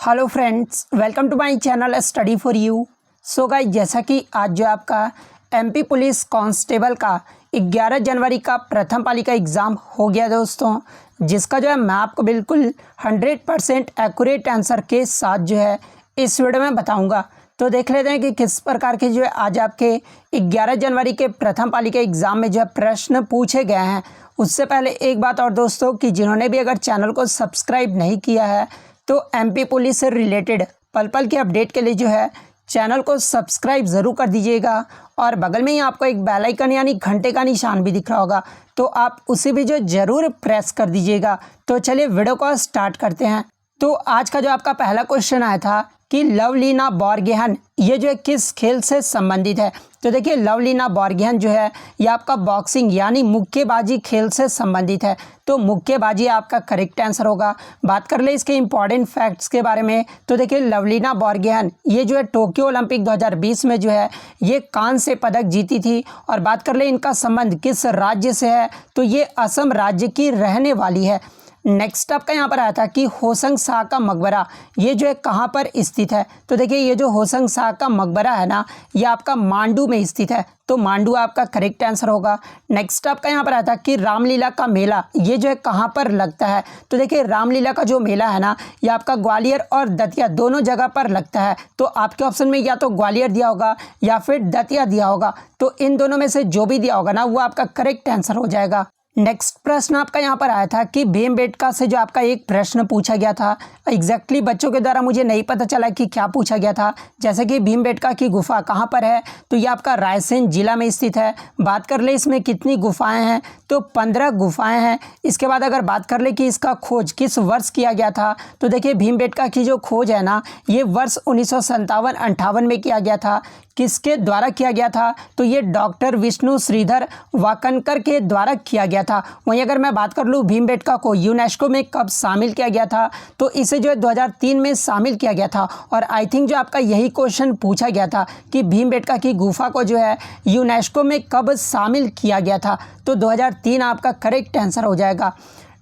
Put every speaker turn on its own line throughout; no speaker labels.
Hello friends, welcome to my channel study for you. So guys, जैसा कि आज जो आपका एमपी पुलिस कांस्टेबल का 11 जनवरी का प्रथम पाली का एग्ज़ाम हो गया दोस्तों, जिसका जो है मैं आपको बिल्कुल 100% एक्यूरेट आंसर के साथ जो है इस वीडियो में बताऊंगा। तो देख लेते हैं कि किस प्रकार के जो है आज आपके 11 जनवरी के प्रथम पाली के एग्ज़ाम में जो है प्रश्न पूछे गए हैं। उससे पहले एक बात और दोस्तों, कि जिन्होंने भी अगर चैनल को सब्सक्राइब नहीं किया है तो एमपी पुलिस से रिलेटेड पल पल के अपडेट के लिए जो है चैनल को सब्सक्राइब ज़रूर कर दीजिएगा। और बगल में ही आपको एक बेल आइकन यानी घंटे का निशान भी दिख रहा होगा, तो आप उसे भी जो ज़रूर प्रेस कर दीजिएगा। तो चलिए वीडियो को स्टार्ट करते हैं। तो आज का जो आपका पहला क्वेश्चन आया था कि लवलीना बोरगोहेन ये जो है किस खेल से संबंधित है। तो देखिए, लवलीना बोरगोहेन जो है ये आपका बॉक्सिंग यानी मुक्केबाजी खेल से संबंधित है। तो मुक्केबाजी आपका करेक्ट आंसर होगा। बात कर ले इसके इंपॉर्टेंट फैक्ट्स के बारे में, तो देखिए लवलीना बोरगोहेन ये जो है टोक्यो ओलंपिक 2020 में जो है ये कांस्य पदक जीती थी। और बात कर ले इनका संबंध किस राज्य से है, तो ये असम राज्य की रहने वाली है। नेक्स्ट आपका यहाँ पर आया था कि होशंग शाह का मकबरा ये जो है कहाँ पर स्थित है। तो देखिए, ये जो होशंग शाह का मकबरा है ना, ये आपका मांडू में स्थित है। तो मांडू आपका करेक्ट आंसर होगा। नेक्स्ट आपका यहाँ पर आया था कि रामलीला का मेला ये जो है कहाँ पर लगता है। तो देखिए, रामलीला का जो मेला है ना, ये आपका ग्वालियर और दतिया दोनों जगह पर लगता है। तो आपके ऑप्शन में या तो ग्वालियर दिया होगा या फिर दतिया दिया होगा। तो इन दोनों में से जो भी दिया होगा ना, वो आपका करेक्ट आंसर हो जाएगा। नेक्स्ट प्रश्न आपका यहाँ पर आया था कि भीमबेटका से जो आपका एक प्रश्न पूछा गया था, एग्जैक्टली बच्चों के द्वारा मुझे नहीं पता चला कि क्या पूछा गया था। जैसे कि भीमबेटका की गुफा कहाँ पर है, तो ये आपका रायसेन जिला में स्थित है। बात कर ले इसमें कितनी गुफाएं हैं, तो 15 गुफाएं हैं। इसके बाद अगर बात कर ले कि इसका खोज किस वर्ष किया गया था, तो देखिए भीमबेटका की जो खोज है ना, ये वर्ष 1957-58 में किया गया था। किसके द्वारा किया गया था, तो ये डॉक्टर विष्णु श्रीधर वाकनकर के द्वारा किया गया था। वहीं अगर मैं बात कर लूँ भीमबेटका को यूनेस्को में कब शामिल किया गया था, तो इसे जो है 2003 में शामिल किया गया था। और आई थिंक जो आपका यही क्वेश्चन पूछा गया था कि भीमबेटका की गुफा को जो है यूनेस्को में कब शामिल किया गया था। तो 2003 आपका करेक्ट आंसर हो जाएगा।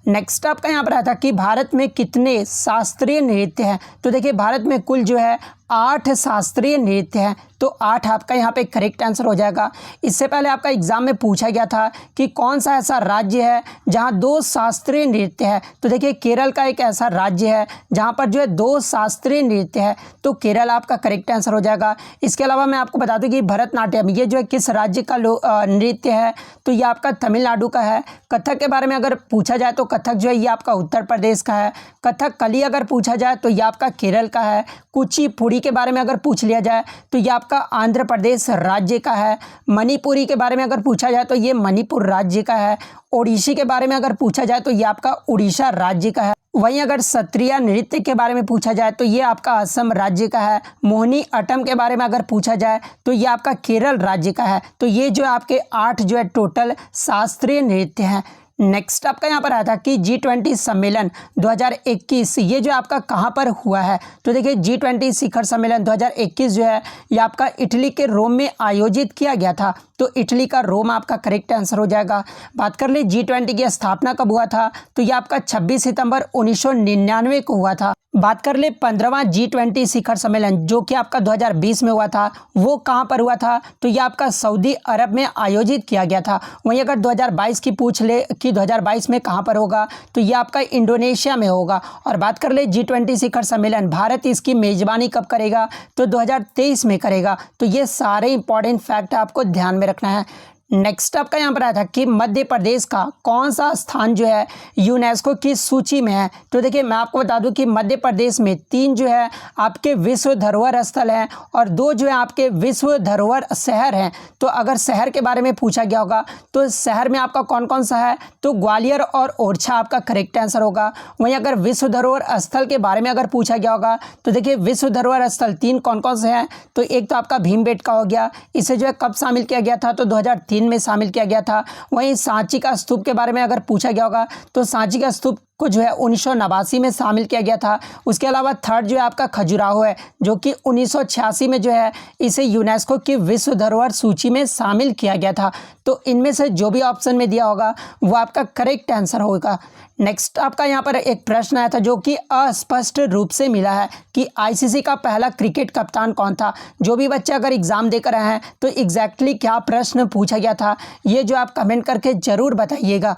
नेक्स्ट आपका यहाँ पर आया था कि भारत में कितने शास्त्रीय नृत्य हैं। तो देखिए, भारत में कुल जो है 8 शास्त्रीय नृत्य हैं। तो 8 आपका यहाँ पे करेक्ट आंसर हो जाएगा। इससे पहले आपका एग्जाम में पूछा गया था कि कौन सा ऐसा राज्य है जहाँ 2 शास्त्रीय नृत्य है। तो देखिए, केरल का एक ऐसा राज्य है जहाँ पर जो है 2 शास्त्रीय नृत्य है। तो केरल आपका करेक्ट आंसर हो जाएगा। इसके अलावा मैं आपको बता दूँ कि भरतनाट्यम ये जो है किस राज्य का नृत्य है, तो ये आपका तमिलनाडु का है। कथक के बारे में अगर पूछा जाए तो कथक जो है ये आपका उत्तर प्रदेश का है। कथकली अगर पूछा जाए तो ये आपका केरल का है। कुचिपुड़ी के बारे में अगर पूछ लिया जाए तो ये आपका आंध्र प्रदेश राज्य का है। मणिपुरी के बारे में अगर पूछा जाए तो ये मणिपुर राज्य का है। ओडिसी के बारे में अगर पूछा जाए तो ये आपका उड़ीसा राज्य का है। वहीं अगर सत्रिया नृत्य के बारे में पूछा जाए तो ये आपका असम राज्य का है। मोहिनी अट्टम के बारे में अगर पूछा जाए तो ये आपका केरल राज्य का है। तो ये जो आपके 8 जो है टोटल शास्त्रीय नृत्य हैं। नेक्स्ट आपका यहाँ पर आया था कि G20 सम्मेलन 2021 ये जो आपका कहाँ पर हुआ है। तो देखिए, G20 शिखर सम्मेलन 2021 जो है ये आपका इटली के रोम में आयोजित किया गया था। तो इटली का रोम आपका करेक्ट आंसर हो जाएगा। बात कर ले G20 की स्थापना कब हुआ था, तो ये आपका 26 सितंबर 1999 को हुआ था। बात कर ले 15वां G20 शिखर सम्मेलन जो कि आपका 2020 में हुआ था, वो कहाँ पर हुआ था, तो ये आपका सऊदी अरब में आयोजित किया गया था। वहीं अगर 2022 की पूछ ले कि 2022 में कहाँ पर होगा, तो ये आपका इंडोनेशिया में होगा। और बात कर ले G20 शिखर सम्मेलन भारत इसकी मेज़बानी कब करेगा, तो 2023 में करेगा। तो ये सारे इंपॉर्टेंट फैक्ट आपको ध्यान में रखना है। नेक्स्ट आपका यहाँ पर आया था कि मध्य प्रदेश का कौन सा स्थान जो है यूनेस्को की सूची में है। तो देखिए, मैं आपको बता दूं कि मध्य प्रदेश में 3 जो है आपके विश्व धरोहर स्थल हैं और 2 जो है आपके विश्व धरोहर शहर हैं। तो अगर शहर के बारे में पूछा गया होगा तो शहर में आपका कौन कौन सा है, तो ग्वालियर और ओरछा आपका करेक्ट आंसर होगा। वहीं अगर विश्व धरोहर स्थल के बारे में अगर पूछा गया होगा तो देखिए विश्व धरोहर स्थल 3 कौन कौन से हैं, तो एक तो आपका भीमबेटका हो गया, इसे जो है कब शामिल किया गया था, तो 2003 में शामिल किया गया था। वहीं सांची का स्तूप के बारे में अगर पूछा गया होगा तो सांची का स्तूप को जो है 1989 में शामिल किया गया था। उसके अलावा थर्ड जो है आपका खजुराहो है, जो कि 1986 में जो है इसे यूनेस्को की विश्व धरोहर सूची में शामिल किया गया था। तो इनमें से जो भी ऑप्शन में दिया होगा वो आपका करेक्ट आंसर होगा। नेक्स्ट आपका यहाँ पर एक प्रश्न आया था जो कि अस्पष्ट रूप से मिला है कि आईसीसी का पहला क्रिकेट कप्तान कौन था। जो भी बच्चे अगर एग्जाम देकर आए हैं तो एग्जैक्टली क्या प्रश्न पूछा गया था ये जो आप कमेंट करके ज़रूर बताइएगा।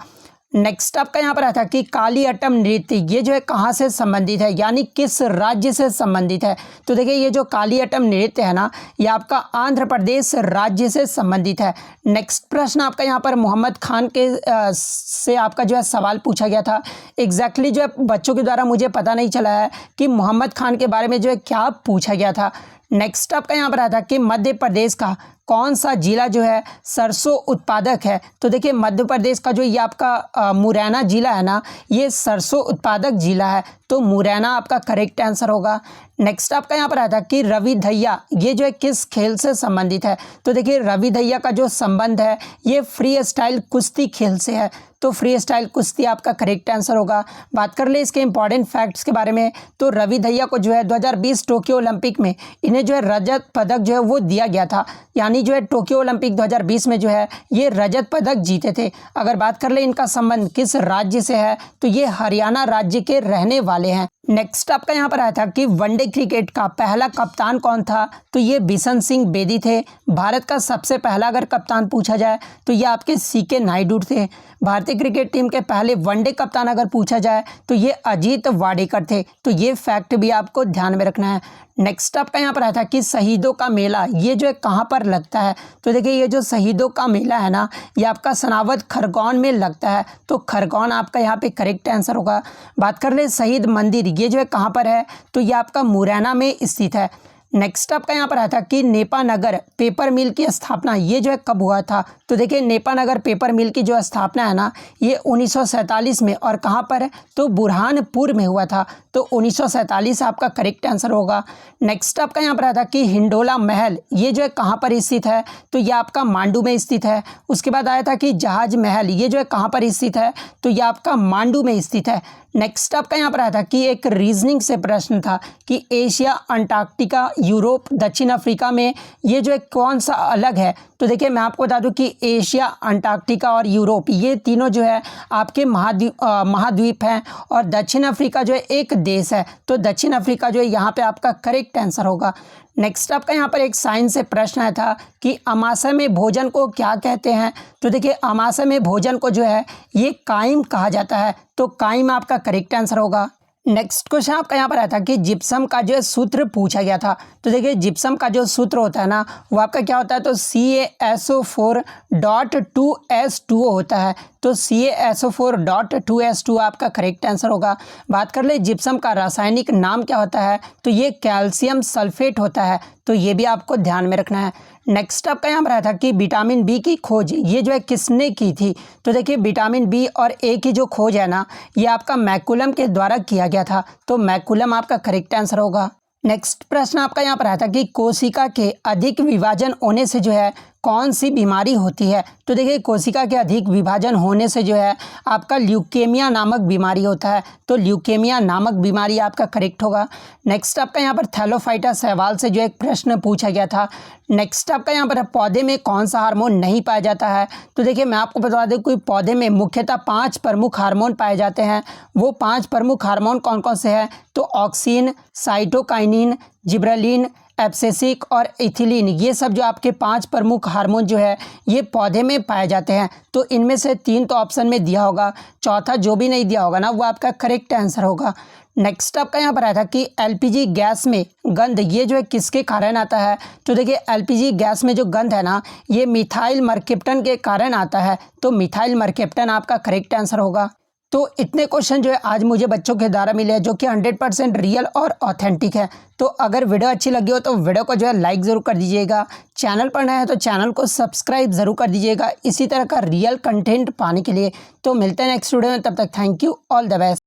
नेक्स्ट आपका यहाँ पर आता है कि कालियट्टम नृत्य ये जो है कहाँ से संबंधित है, यानी किस राज्य से संबंधित है। तो देखिए ये जो कालियट्टम नृत्य है ना ये आपका आंध्र प्रदेश राज्य से संबंधित है। नेक्स्ट प्रश्न आपका यहाँ पर मोहम्मद खान के से आपका जो है सवाल पूछा गया था। एग्जैक्टली जो है बच्चों के द्वारा मुझे पता नहीं चला है कि मोहम्मद खान के बारे में जो है क्या पूछा गया था। नेक्स्ट आपका यहाँ पर आता है कि मध्य प्रदेश का कौन सा जिला जो है सरसों उत्पादक है। तो देखिए मध्य प्रदेश का जो ये आपका मुरैना जिला है ना ये सरसों उत्पादक जिला है, तो मुरैना आपका करेक्ट आंसर होगा। नेक्स्ट आपका यहाँ पर आता है कि रवि धैया ये जो है किस खेल से संबंधित है। तो देखिए रवि धैया का जो संबंध है ये फ्री स्टाइल कुश्ती खेल से है, तो फ्री स्टाइल कुश्ती आपका करेक्ट आंसर होगा। बात कर ले इसके इंपॉर्टेंट फैक्ट्स के बारे में, तो रवि धैया को जो है 2020 टोक्यो ओलंपिक में इन्हें जो है रजत पदक जो है वो दिया गया था, यानी जो है टोक्यो ओलंपिक 2020 में जो है ये रजत पदक जीते थे। अगर बात कर ले इनका संबंध किस राज्य से है तो ये हरियाणा राज्य के रहने वाले हैं। नेक्स्ट आपका यहाँ पर आया था कि वनडे क्रिकेट का पहला कप्तान कौन था। तो ये बिशन सिंह बेदी थे। भारत का सबसे पहला अगर कप्तान पूछा जाए तो ये आपके सीके नायडू थे। भारतीय क्रिकेट टीम के पहले वनडे कप्तान अगर पूछा जाए तो ये अजीत वाडेकर थे। तो ये फैक्ट भी आपको ध्यान में रखना है। नेक्स्ट आपका यहाँ पर आया था कि शहीदों का मेला ये जो है कहाँ पर लगता है। तो देखिए ये जो शहीदों का मेला है ना ये आपका सनावद खरगोन में लगता है, तो खरगोन आपका यहाँ पे करेक्ट आंसर होगा। बात कर ले शहीद मंदिर ये जो है कहाँ पर है, तो ये आपका मुरैना में स्थित है। नेक्स्ट आपका यहाँ पर आया था कि नेपानगर पेपर मिल की स्थापना ये जो है कब हुआ था। तो देखिए नेपानगर पेपर मिल की जो स्थापना है ना ये 1947 में, और कहाँ पर है तो बुरहानपुर में हुआ था, तो 1947 आपका करेक्ट आंसर होगा। नेक्स्ट आपका यहाँ पर आया था कि हिंडोला महल ये जो है कहाँ पर स्थित है, तो ये आपका मांडू में स्थित है। उसके बाद आया था कि जहाज महल ये जो है कहाँ पर स्थित है, तो ये आपका मांडू में स्थित है। नेक्स्ट आपका यहाँ पर आया था कि एक रीजनिंग से प्रश्न था कि एशिया, अंटार्कटिका, यूरोप, दक्षिण अफ्रीका में ये जो है कौन सा अलग है। तो देखिए मैं आपको बता दूं कि एशिया, अंटार्कटिका और यूरोप ये तीनों जो है आपके महाद्वीप हैं, और दक्षिण अफ्रीका जो है एक देश है, तो दक्षिण अफ्रीका जो है यहाँ पे आपका करेक्ट आंसर होगा। नेक्स्ट आपका यहाँ पर एक साइंस से प्रश्न आया था कि अमाशय में भोजन को क्या कहते हैं। तो देखिए अमाशय में भोजन को जो है ये काइम कहा जाता है, तो काइम आपका करेक्ट आंसर होगा। नेक्स्ट क्वेश्चन आपका यहाँ पर आया था कि जिप्सम का जो सूत्र पूछा गया था। तो देखिए जिप्सम का जो सूत्र होता है ना वो आपका क्या होता है, तो CaSO4.2H2O होता है, तो CaSO4.2H2O आपका करेक्ट आंसर होगा। बात कर ले जिप्सम का रासायनिक नाम क्या होता है, तो ये कैल्शियम सल्फेट होता है, तो ये भी आपको ध्यान में रखना है। नेक्स्ट आपका यहाँ पर आया था कि विटामिन बी की खोज ये जो है किसने की थी। तो देखिए विटामिन बी और ए की जो खोज है ना ये आपका मैकुलम के द्वारा किया गया था, तो मैकुलम आपका करेक्ट आंसर होगा। नेक्स्ट प्रश्न आपका यहाँ पर आया था कि कोशिका के अधिक विभाजन होने से जो है कौन सी बीमारी होती है। तो देखिए कोशिका के अधिक विभाजन होने से जो है आपका ल्यूकेमिया नामक बीमारी होता है, तो ल्यूकेमिया नामक बीमारी आपका करेक्ट होगा। नेक्स्ट आपका यहाँ पर थैलोफाइटा सहवाल से जो एक प्रश्न पूछा गया था। नेक्स्ट आपका यहाँ पर पौधे में कौन सा हार्मोन नहीं पाया जाता है। तो देखिए मैं आपको बता दूं कि पौधे में मुख्यतः 5 प्रमुख हार्मोन पाए जाते हैं। वो 5 प्रमुख हार्मोन कौन कौन से हैं, तो ऑक्सिन, साइटोकाइनिन, जिब्रेलिन, एब्सिसिक और इथिलीन, ये सब जो आपके 5 प्रमुख हार्मोन जो है ये पौधे में पाए जाते हैं। तो इनमें से 3 तो ऑप्शन में दिया होगा, चौथा जो भी नहीं दिया होगा ना वो आपका करेक्ट आंसर होगा। नेक्स्ट आपका यहाँ पर आया था कि एलपीजी गैस में गंध ये जो है किसके कारण आता है। तो देखिए एलपीजी गैस में जो गंध है ना ये मिथाइल मरकेप्टन के कारण आता है, तो मिथाइल मरकेप्टन आपका करेक्ट आंसर होगा। तो इतने क्वेश्चन जो है आज मुझे बच्चों के द्वारा मिले हैं जो कि 100% रियल और ऑथेंटिक है। तो अगर वीडियो अच्छी लगी हो तो वीडियो को जो है लाइक ज़रूर कर दीजिएगा, चैनल पर नया है तो चैनल को सब्सक्राइब ज़रूर कर दीजिएगा इसी तरह का रियल कंटेंट पाने के लिए। तो मिलते हैं नेक्स्ट वीडियो में, तब तक thank you, all the best.